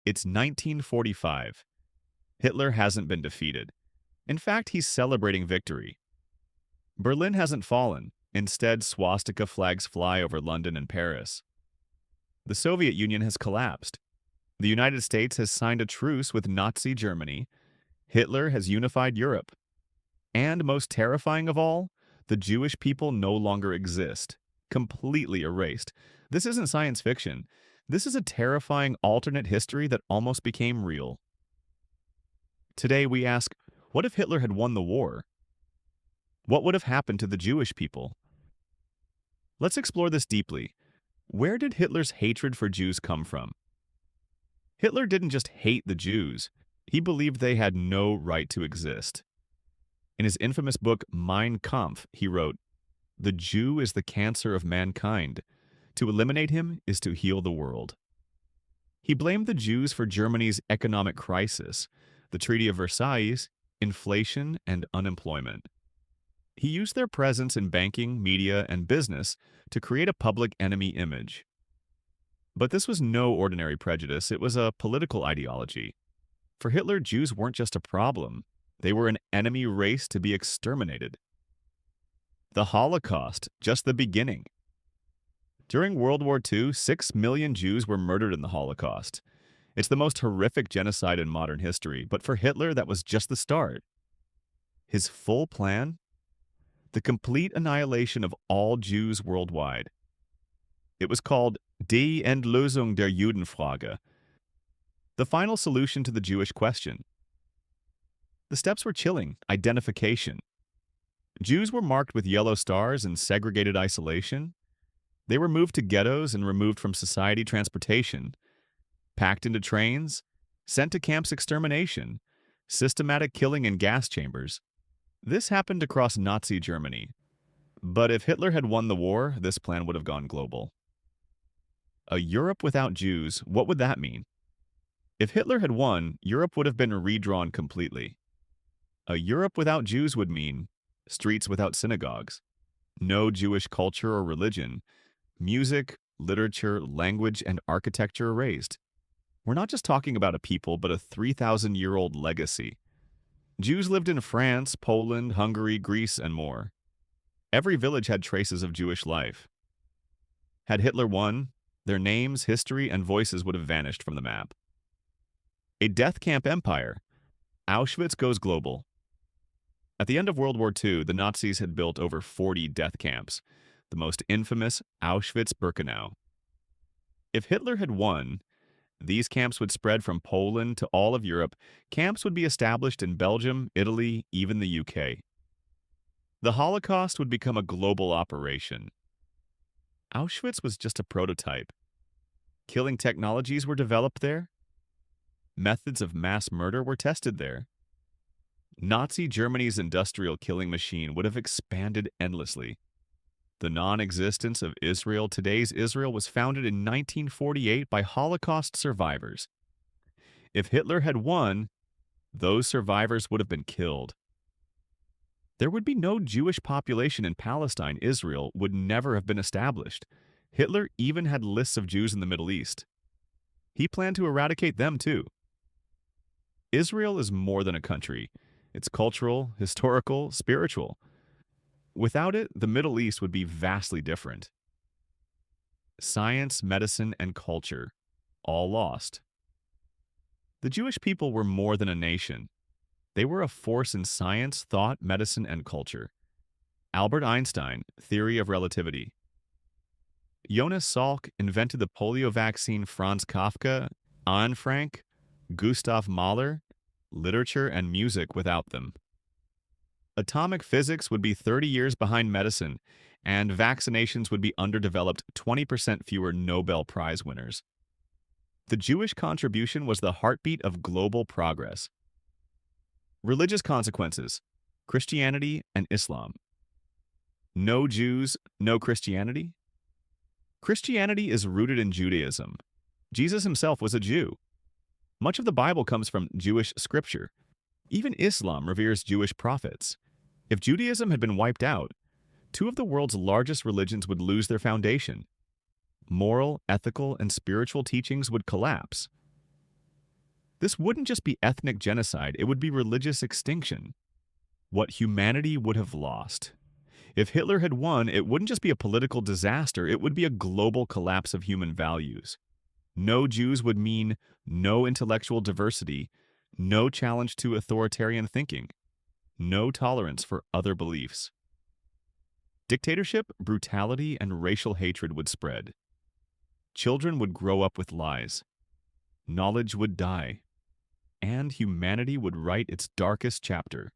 It's 1945. Hitler hasn't been defeated. In fact, he's celebrating victory. Berlin hasn't fallen. Instead, swastika flags fly over London and Paris. The Soviet Union has collapsed. The United States has signed a truce with Nazi Germany. Hitler has unified Europe. And most terrifying of all, the Jewish people no longer exist. Completely erased. This isn't science fiction. This is a terrifying alternate history that almost became real. Today we ask, what if Hitler had won the war? What would have happened to the Jewish people? Let's explore this deeply. Where did Hitler's hatred for Jews come from? Hitler didn't just hate the Jews. He believed they had no right to exist. In his infamous book Mein Kampf, he wrote, "The Jew is the cancer of mankind. To eliminate him is to heal the world." He blamed the Jews for Germany's economic crisis, the Treaty of Versailles, inflation, and unemployment. He used their presence in banking, media, and business to create a public enemy image. But this was no ordinary prejudice, it was a political ideology. For Hitler, Jews weren't just a problem, they were an enemy race to be exterminated. The Holocaust, just the beginning. During World War II, 6 million Jews were murdered in the Holocaust. It's the most horrific genocide in modern history, but for Hitler, that was just the start. His full plan? The complete annihilation of all Jews worldwide. It was called Die Endlösung der Judenfrage, the final solution to the Jewish question. The steps were chilling: identification. Jews were marked with yellow stars in segregated isolation. They were moved to ghettos and removed from society transportation, packed into trains, sent to camps extermination, systematic killing in gas chambers. This happened across Nazi Germany. But if Hitler had won the war, this plan would have gone global. A Europe without Jews, what would that mean? If Hitler had won, Europe would have been redrawn completely. A Europe without Jews would mean streets without synagogues, no Jewish culture or religion, music, literature, language, and architecture erased. We're not just talking about a people, but a 3,000-year-old legacy. Jews lived in France, Poland, Hungary, Greece, and more. Every village had traces of Jewish life. Had Hitler won, their names, history, and voices would have vanished from the map. A death camp empire. Auschwitz goes global. At the end of World War II, the Nazis had built over 40 death camps, the most infamous Auschwitz-Birkenau. If Hitler had won, these camps would spread from Poland to all of Europe. Camps would be established in Belgium, Italy, even the UK. The Holocaust would become a global operation. Auschwitz was just a prototype. Killing technologies were developed there. Methods of mass murder were tested there. Nazi Germany's industrial killing machine would have expanded endlessly. The non-existence of Israel, today's Israel, was founded in 1948 by Holocaust survivors. If Hitler had won, those survivors would have been killed. There would be no Jewish population in Palestine. Israel would never have been established. Hitler even had lists of Jews in the Middle East. He planned to eradicate them too. Israel is more than a country. It's cultural, historical, spiritual. Without it, the Middle East would be vastly different. Science, medicine, and culture, all lost. The Jewish people were more than a nation. They were a force in science, thought, medicine, and culture. Albert Einstein, theory of relativity. Jonas Salk invented the polio vaccine. Franz Kafka, Anne Frank, Gustav Mahler, literature and music without them. Atomic physics would be 30 years behind medicine, and vaccinations would be underdeveloped, 20% fewer Nobel Prize winners. The Jewish contribution was the heartbeat of global progress. Religious consequences: Christianity and Islam. No Jews, no Christianity? Christianity is rooted in Judaism. Jesus himself was a Jew. Much of the Bible comes from Jewish scripture. Even Islam reveres Jewish prophets. If Judaism had been wiped out, two of the world's largest religions would lose their foundation. Moral, ethical, and spiritual teachings would collapse. This wouldn't just be ethnic genocide, it would be religious extinction. What humanity would have lost. If Hitler had won, it wouldn't just be a political disaster, it would be a global collapse of human values. No Jews would mean no intellectual diversity, no challenge to authoritarian thinking, no tolerance for other beliefs. Dictatorship, brutality, and racial hatred would spread. Children would grow up with lies. Knowledge would die. And humanity would write its darkest chapter.